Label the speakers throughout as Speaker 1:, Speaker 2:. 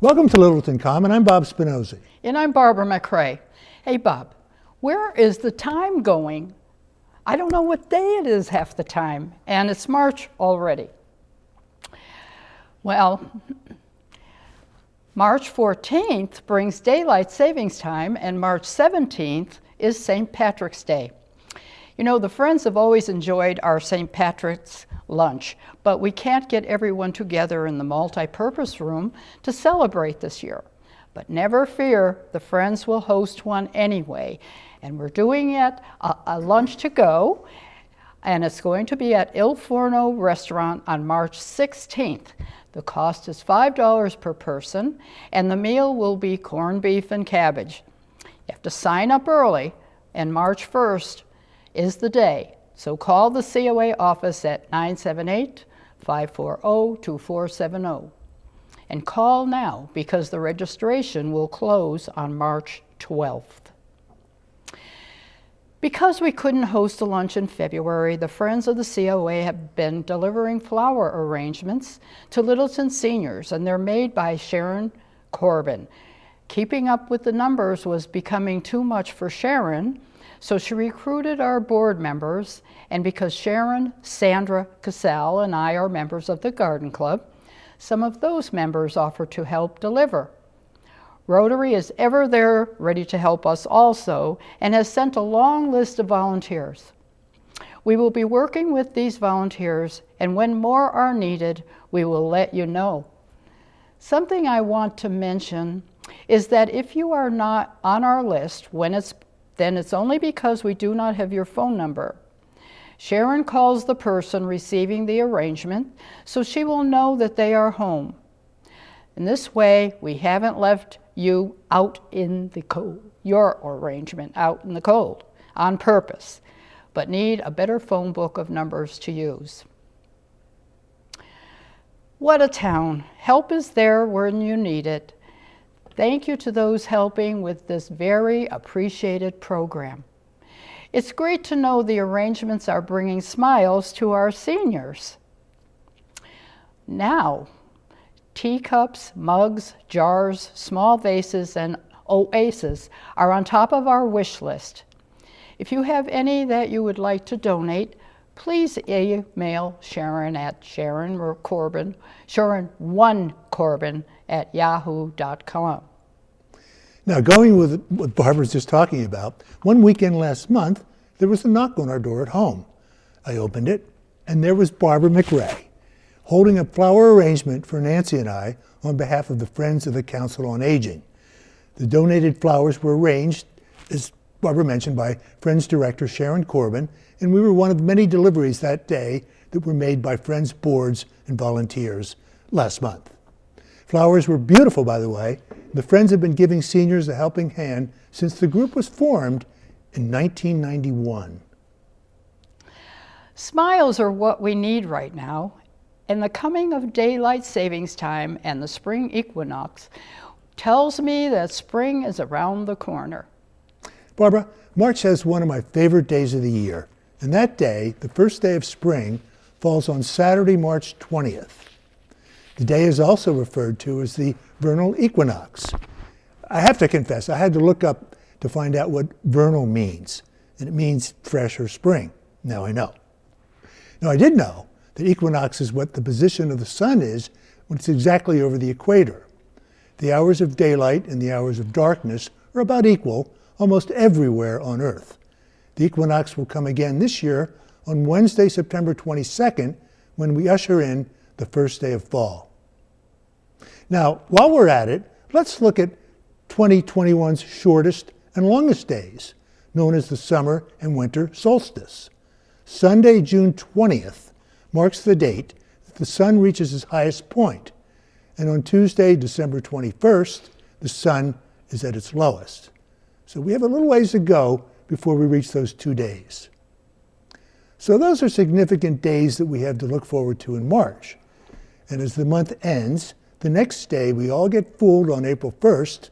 Speaker 1: Welcome to Littleton Common. I'm Bob Spinozzi.
Speaker 2: And I'm Barbara McRae. Hey Bob, where is the time going? I don't know what day it is half the time, and it's March already. Well, March 14th brings daylight savings time, and March 17th is St. Patrick's Day. You know, the Friends have always enjoyed our St. Patrick's lunch, but we can't get everyone together in the multi-purpose room to celebrate this year. But never fear, the Friends will host one anyway, and we're doing it a lunch to go, and it's going to be at Il Forno Restaurant on March 16th. The cost is $5 per person, and the meal will be corned beef and cabbage. You have to sign up early, and March 1st is the day. So call the COA office at 978-540-2470. And call now because the registration will close on March 12th. Because we couldn't host a lunch in February, the Friends of the COA have been delivering flower arrangements to Littleton seniors, and they're made by Sharon Corbin. Keeping up with the numbers was becoming too much for Sharon, so she recruited our board members, and because Sharon, Sandra Cassell, and I are members of the Garden Club, some of those members offered to help deliver. Rotary is ever there ready to help us also, and has sent a long list of volunteers. We will be working with these volunteers, and when more are needed, we will let you know. Something I want to mention is that if you are not on our list then it's only because we do not have your phone number. Sharon calls the person receiving the arrangement, so she will know that they are home. In this way, we haven't left you out in the cold, your arrangement out in the cold, on purpose, but need a better phone book of numbers to use. What a town. Help is there when you need it. Thank you to those helping with this very appreciated program. It's great to know the arrangements are bringing smiles to our seniors. Now, teacups, mugs, jars, small vases, and oases are on top of our wish list. If you have any that you would like to donate, please email Sharon at Sharon1Corbin@yahoo.com.
Speaker 1: Now, going with what Barbara's just talking about, one weekend last month, there was a knock on our door at home. I opened it, and there was Barbara McRae, holding a flower arrangement for Nancy and I on behalf of the Friends of the Council on Aging. The donated flowers were arranged, as Barbara mentioned, by Friends Director Sharon Corbin, and we were one of many deliveries that day that were made by Friends boards and volunteers last month. Flowers were beautiful, by the way. The Friends have been giving seniors a helping hand since the group was formed in 1991.
Speaker 2: Smiles are what we need right now, and the coming of daylight savings time and the spring equinox tells me that spring is around the corner.
Speaker 1: Barbara, March has one of my favorite days of the year, and that day, the first day of spring, falls on Saturday, March 20th. The day is also referred to as the vernal equinox. I have to confess, I had to look up to find out what vernal means, and it means fresh or spring. Now I know. Now I did know that equinox is what the position of the sun is when it's exactly over the equator. The hours of daylight and the hours of darkness are about equal almost everywhere on Earth. The equinox will come again this year on Wednesday, September 22nd, when we usher in the first day of fall. Now, while we're at it, let's look at 2021's shortest and longest days, known as the summer and winter solstice. Sunday, June 20th, marks the date that the sun reaches its highest point, and on Tuesday, December 21st, the sun is at its lowest. So we have a little ways to go before we reach those 2 days. So those are significant days that we have to look forward to in March. And as the month ends, the next day we all get fooled on April 1st,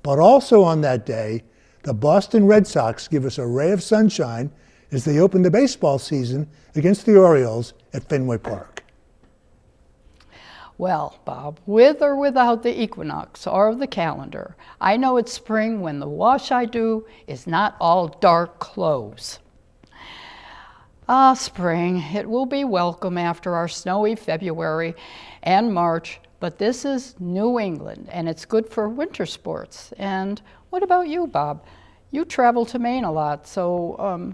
Speaker 1: but also on that day, the Boston Red Sox give us a ray of sunshine as they open the baseball season against the Orioles at Fenway Park.
Speaker 2: Well, Bob, with or without the equinox or the calendar, I know it's spring when the wash I do is not all dark clothes. Ah, spring, it will be welcome after our snowy February and March, but this is New England, and it's good for winter sports. And what about you, Bob? You travel to Maine a lot, so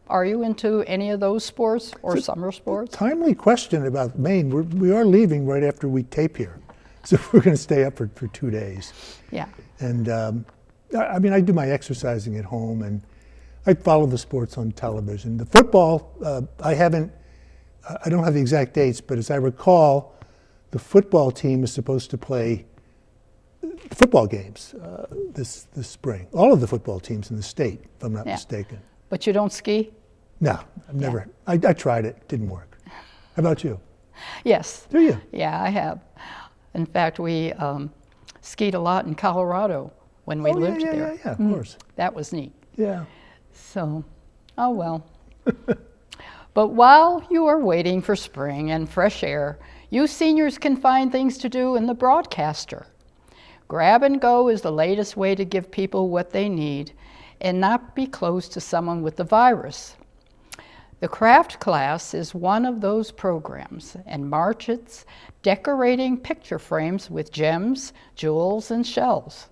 Speaker 2: are you into any of those sports or summer sports?
Speaker 1: Timely question about Maine. We are leaving right after we tape here, so we're going to stay up for 2 days.
Speaker 2: Yeah.
Speaker 1: And I mean, I do my exercising at home, and I follow the sports on television. The football, I don't have the exact dates, but as I recall, the football team is supposed to play football games this spring. All of the football teams in the state, if I'm not mistaken.
Speaker 2: But you don't ski?
Speaker 1: No, I've never. I tried it, didn't work. How about you?
Speaker 2: Yes.
Speaker 1: Do you?
Speaker 2: Yeah, I have. In fact, we skied a lot in Colorado when we lived there.
Speaker 1: Yeah, of course.
Speaker 2: That was neat.
Speaker 1: Yeah.
Speaker 2: So, oh well. But while you are waiting for spring and fresh air, you seniors can find things to do in the broadcaster. Grab and go is the latest way to give people what they need and not be close to someone with the virus. The craft class is one of those programs, and March it's decorating picture frames with gems, jewels, and shells.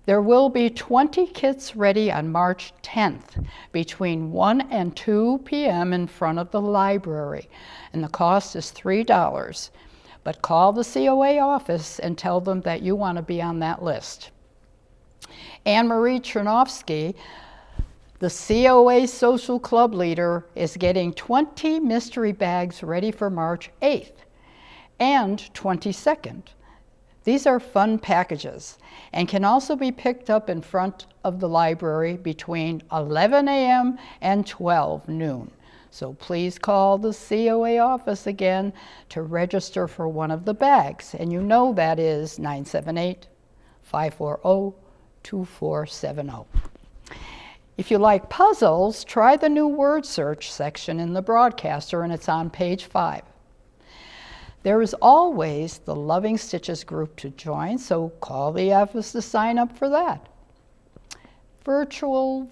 Speaker 2: There will be 20 kits ready on March 10th between 1 and 2 p.m. in front of the library, and the cost is $3. But call the COA office and tell them that you want to be on that list. Anne-Marie Chernovsky, the COA Social Club leader, is getting 20 mystery bags ready for March 8th and 22nd. These are fun packages and can also be picked up in front of the library between 11 a.m. and 12 noon. So please call the COA office again to register for one of the bags. And you know that is 978-540-2470. If you like puzzles, try the new word search section in the broadcaster, and it's on page 5. There is always the Loving Stitches group to join, so call the office to sign up for that. Virtual.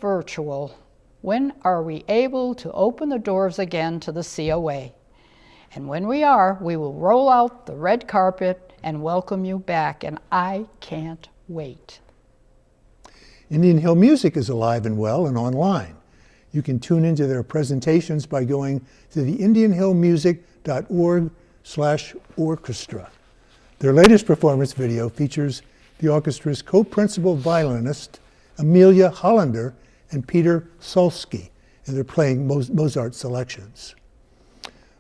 Speaker 2: When are we able to open the doors again to the COA? And when we are, we will roll out the red carpet and welcome you back, and I can't wait.
Speaker 1: Indian Hill Music is alive and well and online. You can tune into their presentations by going to the indianhillmusic.org/orchestra. Their latest performance video features the orchestra's co-principal violinist, Amelia Hollander, and Peter Solsky, and they're playing Mozart selections.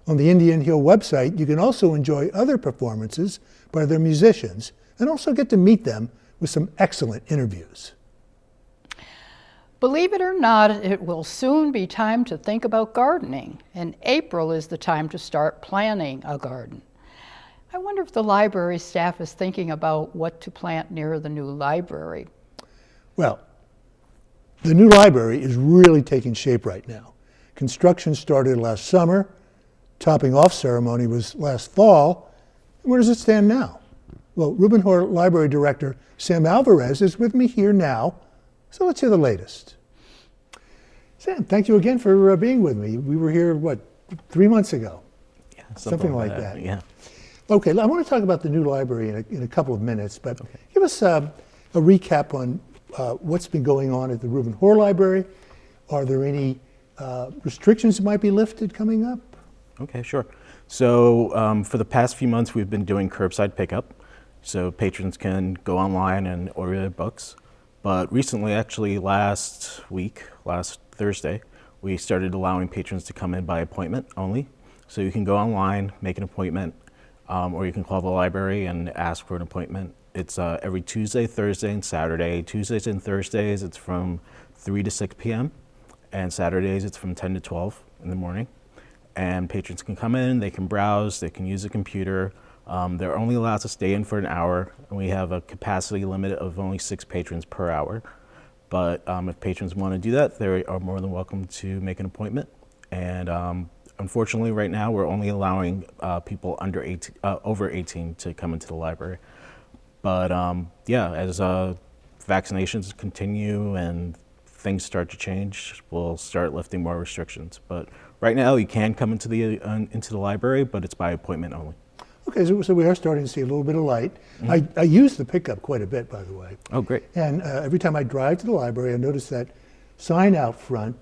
Speaker 1: On the Indian Hill website, you can also enjoy other performances by their musicians and also get to meet them with some excellent interviews.
Speaker 2: Believe it or not, it will soon be time to think about gardening, and April is the time to start planning a garden. I wonder if the library staff is thinking about what to plant near the new library.
Speaker 1: Well, the new library is really taking shape right now. Construction started last summer, topping off ceremony was last fall. Where does it stand now? Well, Reuben Hoar Library Director Sam Alvarez is with me here now, so let's hear the latest. Sam, thank you again for being with me. We were here, 3 months ago?
Speaker 3: Yeah,
Speaker 1: something like that.
Speaker 3: Yeah.
Speaker 1: Okay, I want to talk about the new library in a couple of minutes, but give us a recap on what's been going on at the Reuben Hoar Library. Are there any restrictions that might be lifted coming up?
Speaker 3: Okay, sure. So for the past few months, we've been doing curbside pickup, so patrons can go online and order their books. But recently, actually last Thursday, we started allowing patrons to come in by appointment only. So you can go online, make an appointment, or you can call the library and ask for an appointment. It's every Tuesday, Thursday, and Saturday. Tuesdays and Thursdays, it's from 3 to 6 p.m. And Saturdays, it's from 10 to 12 in the morning. And patrons can come in, they can browse, they can use a computer. They're only allowed to stay in for an hour, and we have a capacity limit of only 6 patrons per hour. But if patrons want to do that, they are more than welcome to make an appointment. And unfortunately, right now, we're only allowing people over 18 to come into the library. But yeah, as vaccinations continue and things start to change, we'll start lifting more restrictions. But right now, you can come into the library, but it's by appointment only.
Speaker 1: Okay, so we are starting to see a little bit of light. I use the pickup quite a bit, by the way.
Speaker 3: Oh, great.
Speaker 1: And every time I drive to the library, I notice that sign out front,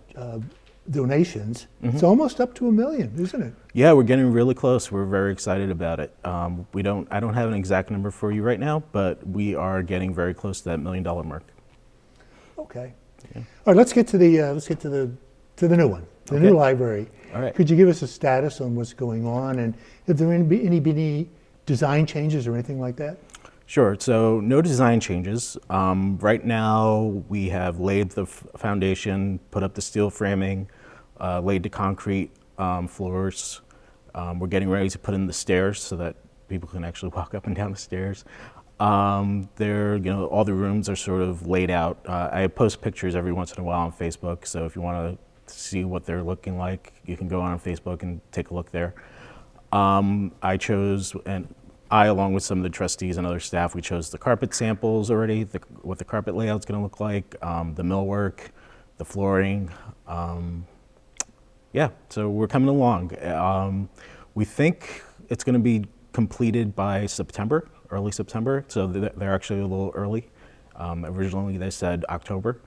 Speaker 1: donations. It's almost up to 1 million, isn't it?
Speaker 3: Yeah, we're getting really close. We're very excited about it. I don't have an exact number for you right now, but we are getting very close to that $1 million mark.
Speaker 1: Okay. Yeah. All right, let's get to the new one, the new library.
Speaker 3: All right.
Speaker 1: Could you give us a status on what's going on, and if there any design changes or anything like that?
Speaker 3: Sure. So no design changes. Right now, we have laid the foundation, put up the steel framing, laid the concrete floors. We're getting ready to put in the stairs so that people can actually walk up and down the stairs. All the rooms are sort of laid out. I post pictures every once in a while on Facebook, so if you want to see what they're looking like, you can go on Facebook and take a look there. I, along with some of the trustees and other staff, we chose the carpet samples already, what the carpet layout's going to look like, the millwork, the flooring. Yeah, so we're coming along. We think it's going to be completed by September, early September, so they're actually a little early. Originally, they said October.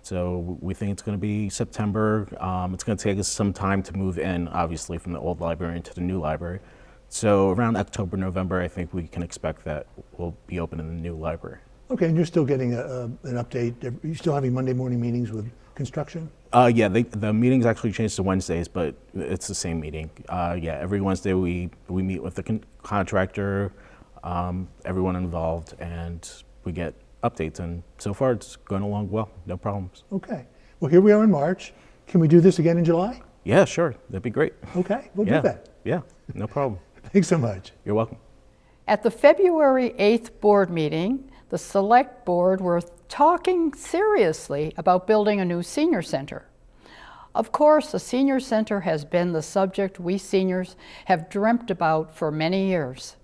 Speaker 3: So we think it's going to be September. It's going to take us some time to move in, obviously, from the old library into the new library. So around October, November, I think we can expect that we'll be open in the new library.
Speaker 1: Okay, and you're still getting an update. You're still having Monday morning meetings with construction?
Speaker 3: Yeah, the meetings actually changed to Wednesdays, but it's the same meeting. Yeah, every Wednesday we meet with the contractor, everyone involved, and we get updates, and so far it's going along well, no problems.
Speaker 1: Okay. Well, here we are in March. Can we do this again in July?
Speaker 3: Yeah, sure. That'd be great.
Speaker 1: Okay, we'll do that.
Speaker 3: Yeah, no problem.
Speaker 1: Thanks so much.
Speaker 3: You're welcome.
Speaker 2: At the February 8th board meeting, the select board were talking seriously about building a new senior center. Of course, a senior center has been the subject we seniors have dreamt about for many years.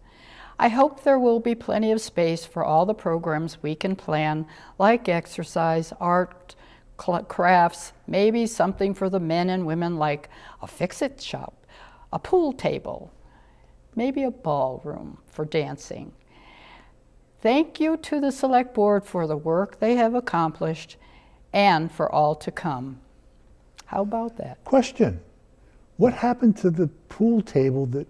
Speaker 2: I hope there will be plenty of space for all the programs we can plan, like exercise, art, crafts, maybe something for the men and women like a fix-it shop, a pool table, maybe a ballroom for dancing. Thank you to the Select Board for the work they have accomplished and for all to come. How about that?
Speaker 1: Question. What happened to the pool table that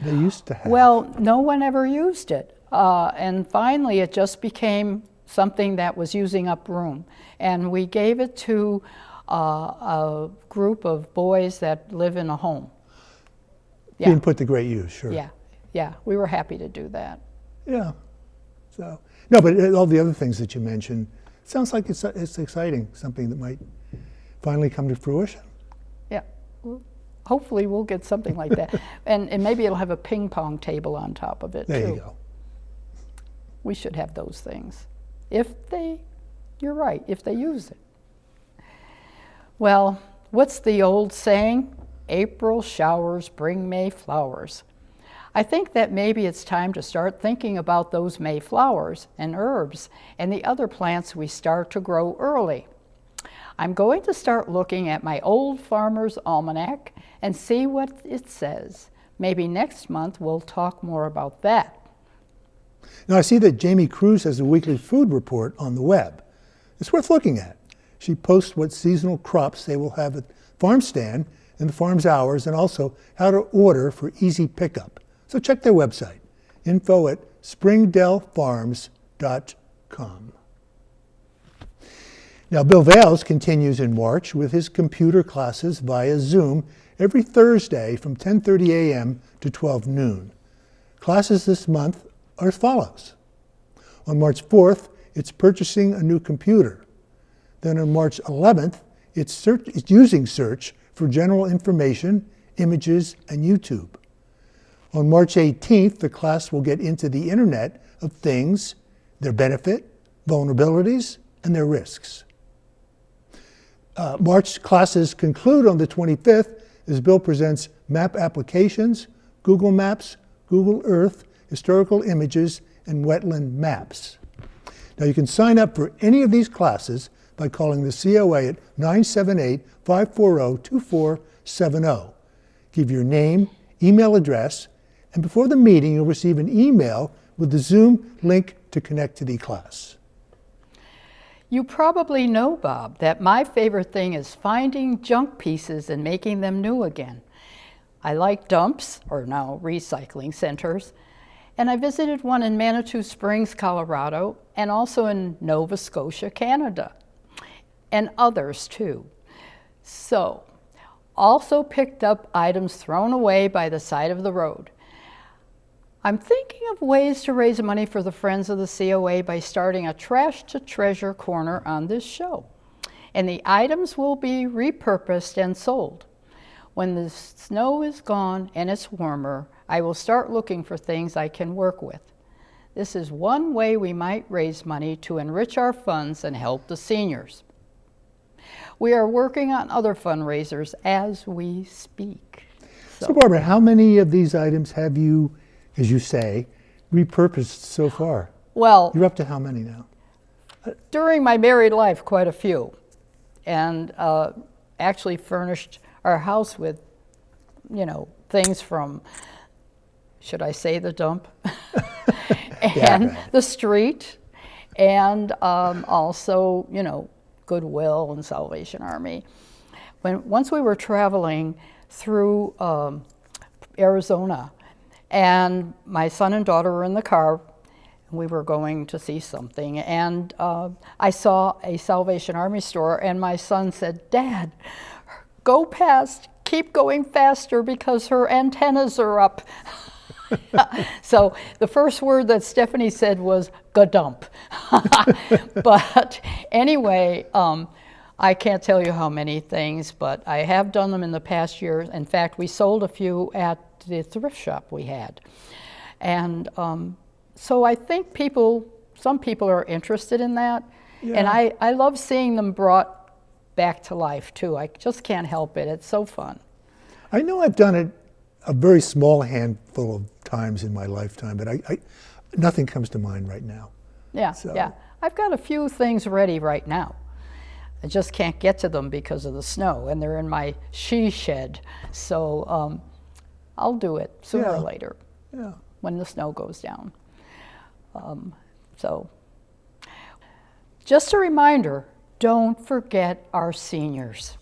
Speaker 1: they used to have?
Speaker 2: Well, no one ever used it. And finally, it just became something that was using up room. And we gave it to a group of boys that live in a home. Yeah.
Speaker 1: Being put to great use, sure.
Speaker 2: Yeah, we were happy to do that.
Speaker 1: Yeah. So, no, but all the other things that you mentioned, it sounds like it's exciting, something that might finally come to fruition.
Speaker 2: Yeah. Hopefully we'll get something like that. and maybe it'll have a ping pong table on top of it, too.
Speaker 1: There you go.
Speaker 2: We should have those things. You're right, if they use it. Well, what's the old saying? April showers bring May flowers. I think that maybe it's time to start thinking about those May flowers and herbs and the other plants we start to grow early. I'm going to start looking at my old farmer's almanac and see what it says. Maybe next month we'll talk more about that.
Speaker 1: Now I see that Jamie Cruz has a weekly food report on the web. It's worth looking at. She posts what seasonal crops they will have at the farm stand and the farm's hours, and also how to order for easy pickup. So check their website, info@springdalefarms.com. Now, Bill Vales continues in March with his computer classes via Zoom every Thursday from 10:30 a.m. to 12 noon. Classes this month are as follows. On March 4th, it's purchasing a new computer. Then on March 11th, it's using search for general information, images, and YouTube. On March 18th, the class will get into the Internet of Things, their benefit, vulnerabilities, and their risks. March classes conclude on the 25th as Bill presents map applications, Google Maps, Google Earth, historical images, and wetland maps. Now you can sign up for any of these classes by calling the COA at 978-540-2470. Give your name, email address, and before the meeting you'll receive an email with the Zoom link to connect to the class.
Speaker 2: You probably know, Bob, that my favorite thing is finding junk pieces and making them new again. I like dumps, or now recycling centers, and I visited one in Manitou Springs, Colorado, and also in Nova Scotia, Canada, and others too. So, also picked up items thrown away by the side of the road. I'm thinking of ways to raise money for the Friends of the COA by starting a Trash to Treasure corner on this show. And the items will be repurposed and sold. When the snow is gone and it's warmer, I will start looking for things I can work with. This is one way we might raise money to enrich our funds and help the seniors. We are working on other fundraisers as we speak.
Speaker 1: So Barbara, how many of these items have you, as you say, repurposed so far?
Speaker 2: Well,
Speaker 1: You're up to how many now?
Speaker 2: during my married life, quite a few, and actually furnished our house with, things from, should I say the dump? And the street, and also, Goodwill and Salvation Army. Once we were traveling through Arizona, and my son and daughter were in the car, and we were going to see something, and I saw a Salvation Army store, and my son said, "Dad, go past, keep going faster because her antennas are up." So the first word that Stephanie said was "gadump." But anyway, I can't tell you how many things, but I have done them in the past year. In fact, we sold a few at the thrift shop we had. And so I think some people are interested in that. Yeah. And I love seeing them brought back to life too. I just can't help it. It's so fun.
Speaker 1: I know I've done it a very small handful of times in my lifetime, but nothing comes to mind right now.
Speaker 2: Yeah, so. Yeah. I've got a few things ready right now. I just can't get to them because of the snow, and they're in my she shed. So I'll do it sooner or later when the snow goes down. So just a reminder, don't forget our seniors.